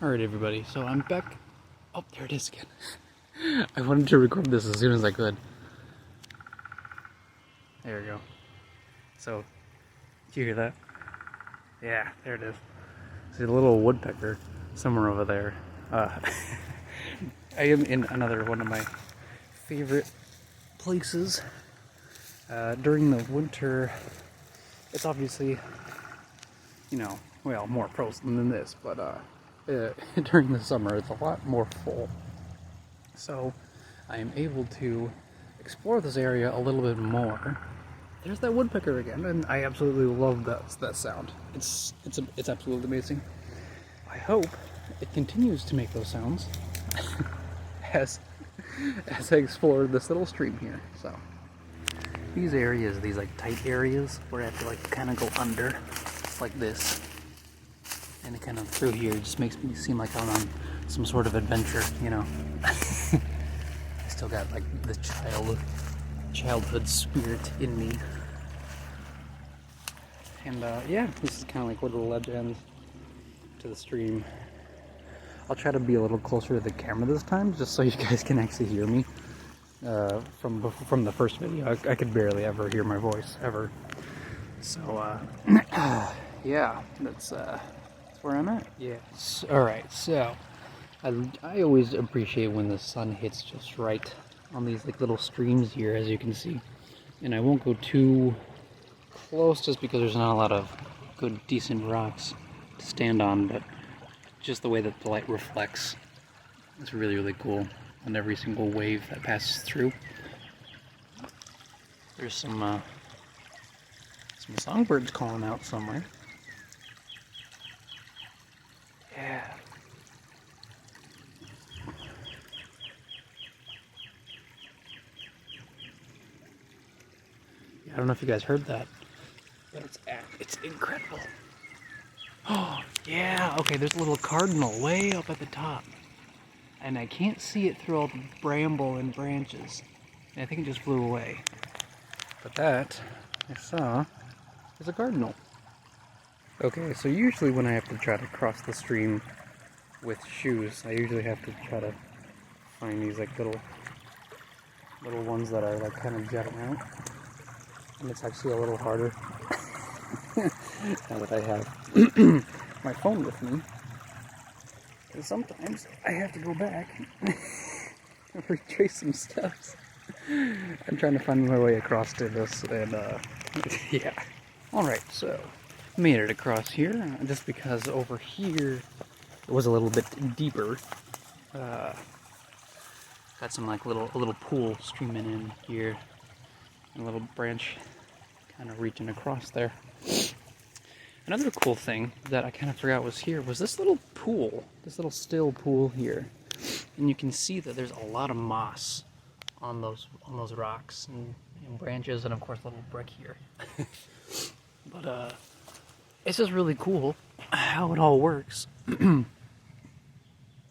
Alright everybody, so I'm back. Oh, there it is again. I wanted to record this as soon as I could. There we go. So, did you hear that? Yeah, there it is. See the little woodpecker somewhere over there. I am in another one of my favorite places. During the winter, it's obviously, well, more frozen than this, but during the summer it's a lot more full. So I am able to explore this area a little bit more. There's that woodpecker again, and I absolutely love that sound. It's absolutely amazing. I hope it continues to make those sounds as I explore this little stream here. So these areas, these like tight areas where I have to like kind of go under like this, and it kind of through here just makes me seem like I'm on some sort of adventure, you know. I still got like the childhood spirit in me. And yeah, this is kind of like where the ledge ends to the stream. I'll try to be a little closer to the camera this time, just so you guys can actually hear me. From the first video, I could barely ever hear my voice, ever. So, yeah, that's where I'm at. Yes. Alright, so, I always appreciate when the sun hits just right on these like little streams here, as you can see. And I won't go too close just because there's not a lot of good, decent rocks to stand on, but just the way that the light reflects is really, really cool on every single wave that passes through. There's some songbirds calling out somewhere. Yeah. I don't know if you guys heard that, but it's incredible. Oh, yeah, okay, there's a little cardinal way up at the top. And I can't see it through all the bramble and branches. And I think it just flew away. But that, I saw, is a cardinal. Okay, so usually when I have to try to cross the stream with shoes, I usually have to try to find these like little ones that are like kind of jutting out. And it's actually a little harder now that I have my phone with me. And sometimes I have to go back and retrace some steps. I'm trying to find my way across to this, and yeah. Alright, so made it across here, just because over here it was a little bit deeper. Got some like a little pool streaming in here, and a little branch kind of reaching across there. Another cool thing that I kind of forgot was here was this little pool, this little still pool here, and you can see that there's a lot of moss on those rocks and branches, and of course a little brick here. But it's just really cool how it all works. And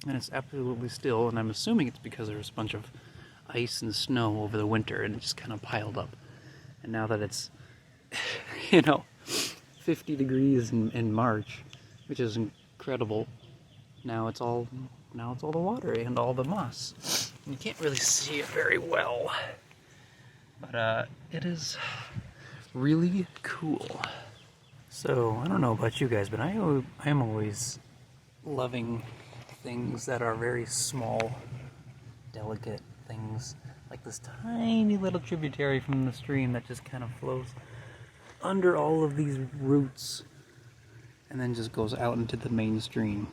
it's absolutely still, and I'm assuming it's because there's a bunch of ice and snow over the winter and it just kind of piled up. And now that it's 50 degrees in March, which is incredible, now it's all the water and all the moss. And you can't really see it very well, but it is really cool. So I don't know about you guys, but I am always loving things that are very small, delicate things, like this tiny little tributary from the stream that just kind of flows under all of these roots and then just goes out into the main stream.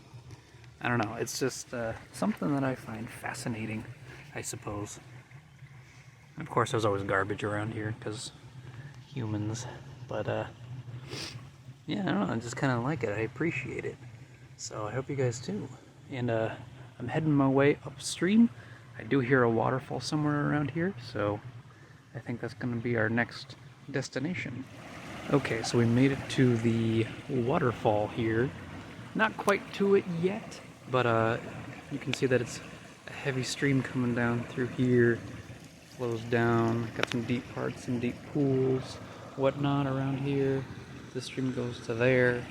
I don't know, it's just something that I find fascinating, I suppose. And of course there's always garbage around here because humans, but yeah, I don't know, I just kind of like it. I appreciate it. So I hope you guys do. And I'm heading my way upstream. I do hear a waterfall somewhere around here, so I think that's going to be our next destination. Okay, so we made it to the waterfall here. Not quite to it yet, but you can see that it's a heavy stream coming down through here. Flows down, got some deep parts, some deep pools, whatnot around here. The stream goes to there.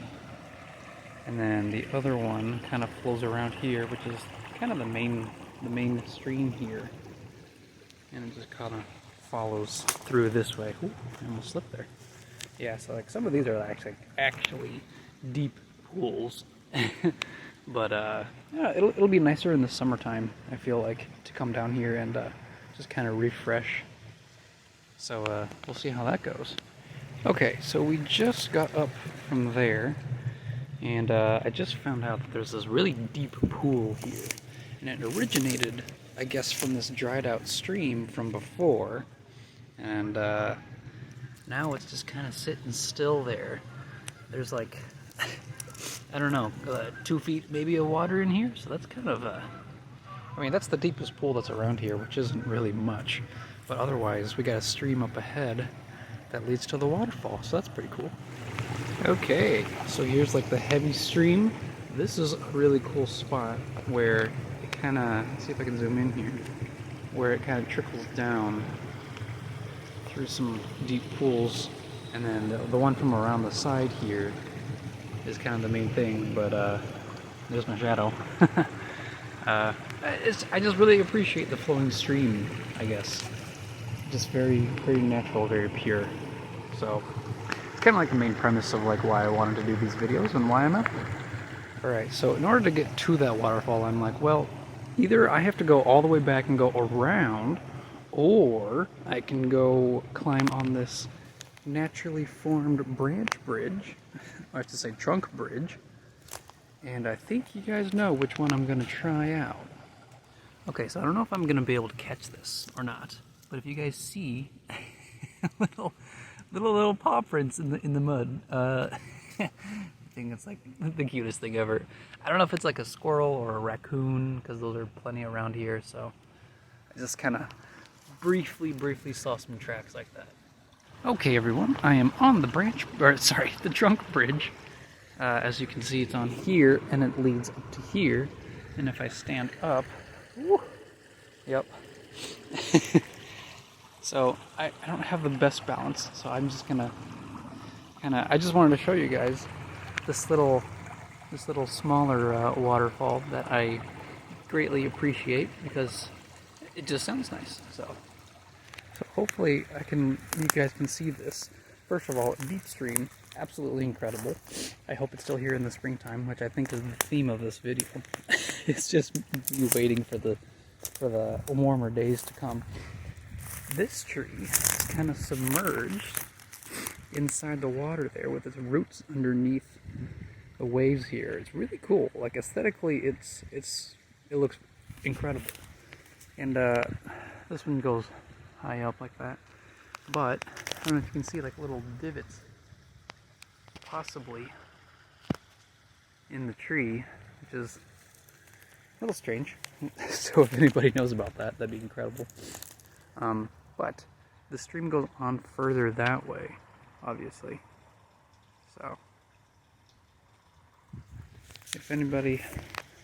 And then the other one kind of flows around here, which is kind of the main stream here. And it just kind of follows through this way. Ooh, I almost slipped there. Yeah, so like some of these are actually deep pools. But yeah, it'll be nicer in the summertime, I feel like, to come down here and just kind of refresh. So we'll see how that goes. Okay, so we just got up from there, and I just found out that there's this really deep pool here. And it originated, I guess, from this dried out stream from before. And now it's just kind of sitting still there. There's like, I don't know, 2 feet maybe of water in here. So that's kind of, I mean, that's the deepest pool that's around here, which isn't really much. But otherwise, we got a stream up ahead that leads to the waterfall. So that's pretty cool. Okay, so here's like the heavy stream. This is a really cool spot where it kind of, see if I can zoom in here, where it kind of trickles down through some deep pools, and then the one from around the side here is kind of the main thing, but there's my shadow. I just really appreciate the flowing stream, I guess. Just very, very natural, very pure. So it's kind of like the main premise of like why I wanted to do these videos and why I'm out there. Alright, so in order to get to that waterfall, I'm like, well, either I have to go all the way back and go around, or I can go climb on this naturally formed branch bridge, or I have to say trunk bridge, and I think you guys know which one I'm going to try out. Okay, so I don't know if I'm going to be able to catch this or not, but if you guys see little paw prints in the mud, I think it's like the cutest thing ever. I don't know if it's like a squirrel or a raccoon, because those are plenty around here, so I just kind of briefly saw some tracks like that. Okay, everyone, I am on the the trunk bridge. As you can see, it's on here, and it leads up to here. And if I stand up, whoo, yep. So I don't have the best balance, so I'm just gonna I just wanted to show you guys this little smaller waterfall that I greatly appreciate because it just sounds nice. So hopefully you guys can see this. First of all, deep stream, absolutely incredible. I hope it's still here in the springtime, which I think is the theme of this video. It's just you waiting for the warmer days to come. This tree is kind of submerged inside the water there with its roots underneath the waves here. It's really cool. Like aesthetically, it looks incredible. And this one goes high up like that. But I don't know if you can see like little divots possibly in the tree, which is a little strange. So if anybody knows about that, that'd be incredible. But the stream goes on further that way, obviously. So if anybody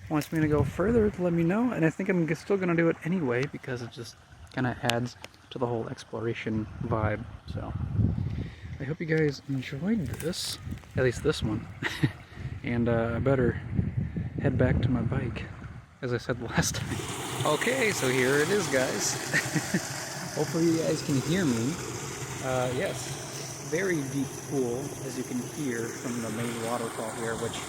wants me to go further, let me know. And I think I'm still going to do it anyway because it just kind of adds to the whole exploration vibe. So I hope you guys enjoyed this, at least this one. And I better head back to my bike, as I said last time. Okay, so here it is, guys. Hopefully you guys can hear me. Yes, very deep pool, as you can hear from the main waterfall here, which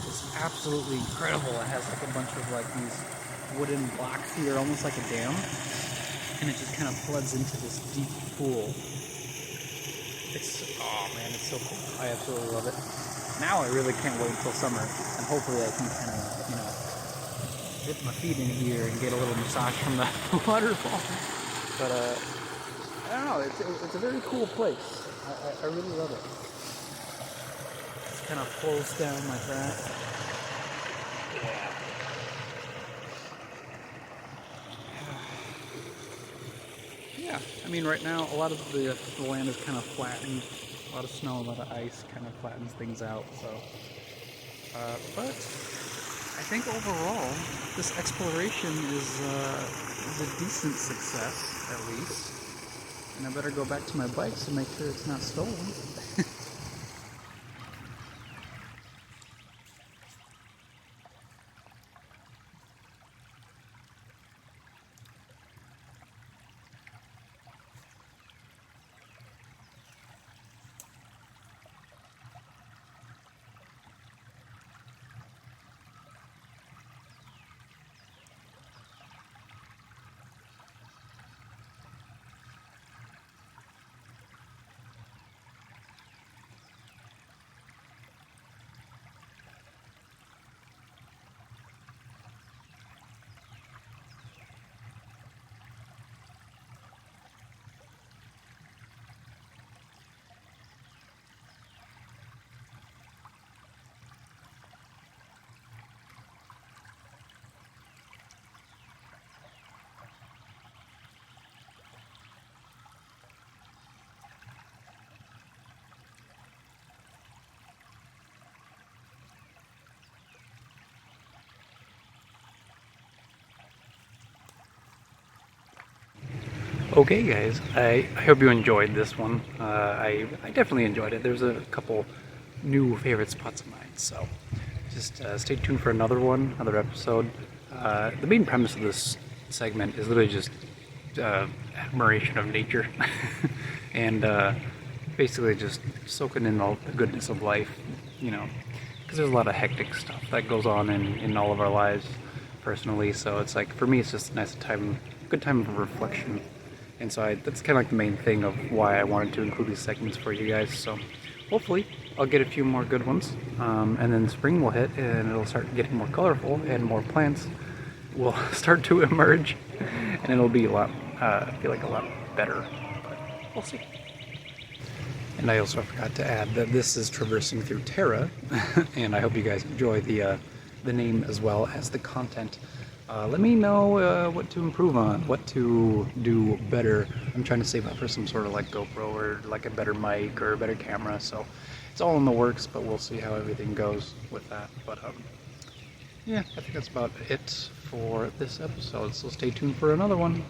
is absolutely incredible. It has like a bunch of like these wooden blocks here, almost like a dam, and it just kind of floods into this deep pool. Oh man, it's so cool. I absolutely love it. Now I really can't wait until summer, and hopefully I can kind of, dip my feet in here and get a little massage from the waterfall. But I don't know, it's a very cool place. I really love it. It kind of flows down like that. Yeah, I mean right now a lot of the land is kind of flattened. A lot of snow, a lot of ice kind of flattens things out. So, but I think overall this exploration is a decent success, at least. And I better go back to my bike to make sure it's not stolen. Okay guys, I hope you enjoyed this one. I definitely enjoyed it. There's a couple new favorite spots of mine, so just stay tuned for another episode. The main premise of this segment is literally just admiration of nature and basically just soaking in all the goodness of life, you know, because there's a lot of hectic stuff that goes on in all of our lives personally, so it's like, for me, it's just a nice time, good time of reflection. And so that's kind of like the main thing of why I wanted to include these segments for you guys. So hopefully I'll get a few more good ones, and then spring will hit and it'll start getting more colorful and more plants will start to emerge, and it'll be a lot, I feel like a lot better, but we'll see. And I also forgot to add that this is traversing through Terra, and I hope you guys enjoy the name as well as the content. Let me know what to improve on, what to do better. I'm trying to save up for some sort of like GoPro or like a better mic or a better camera, so it's all in the works, but we'll see how everything goes with that. But yeah, I think that's about it for this episode, so stay tuned for another one.